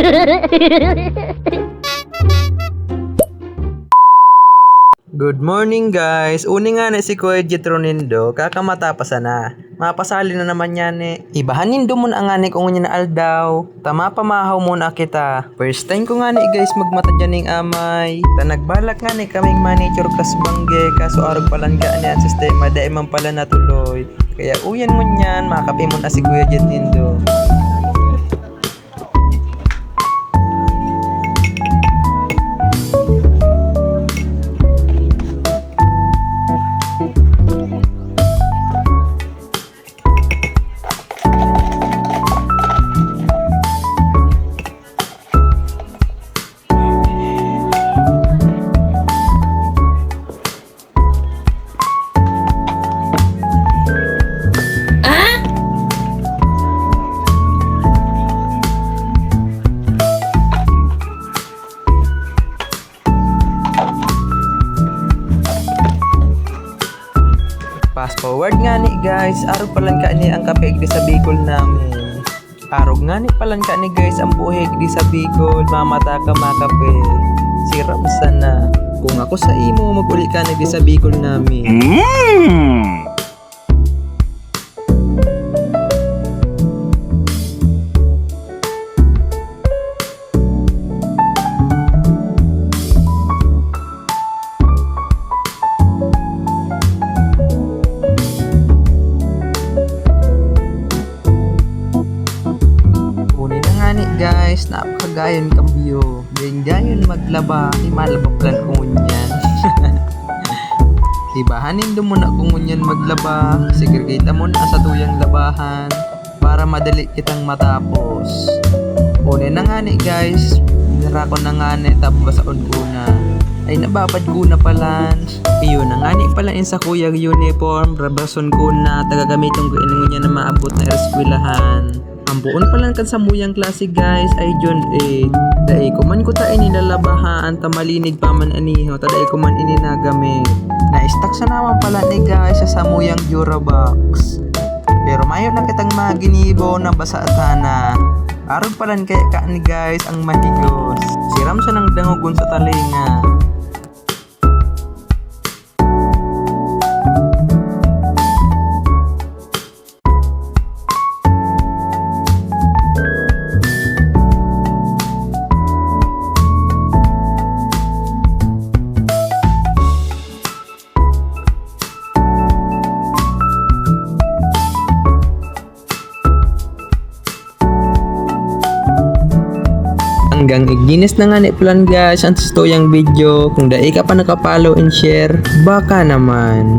Good morning guys! Uni nga na si Kuya Jethro nindo, kakamatapasa na. Mapasali na naman yan eh. Ibahan nindo mo na nga ni kung na aldaw. Tama pamahaw muna kita. First time ko nga ni guys magmata dyan ng amay. Nagbalak nga ni kaming manager kasbangge, kaso arog palang gaan ni ang sistema, dahil man pala natuloy. Kaya uyan mo nyan, makapi mo na si Kuya Jethro nindo. Fast forward nga ni guys, arog palang ka ni ang kape di sa Bicol namin. Arog nga ni palang ka ni guys ang buhig di sa Bicol, mamata ka makape. Siram sana. Kung ako sa imo, mag-uli ka na di sa Bicol namin. Guys, napakagayon kambyo. Gayon maglaba, di malabaplan kunyan. Ibahanin do mo na kunyan maglaba, segregate mo na sa tuyang labahan para madali kitang matapos. Una na nga ni guys, binara ko na nga ni tapos sa una. Ay nababad ko na palan. Iyon na nga ni palan sa kuyang uniform, rabason ko na tagagamiton ko inungo niya na maabot na eskwelahan. Ang buon palang kan sa muyang klase guys ay John 8. Dahil ko man ko ta inilalabahan, tamalinig pa man aniho, tadai ko man ininagamit. Na-stack sa naman pala ni guys sa muyang Durabox. Pero mayo na kitang maginibo na basa na. Arog palan kaya ka ni guys ang mahigos. Siram siya ng dangugon sa talinga. Hanggang iginis na nga ni plan guys ang tuyang video. Kung dai ka pa nakapollow and share, baka naman.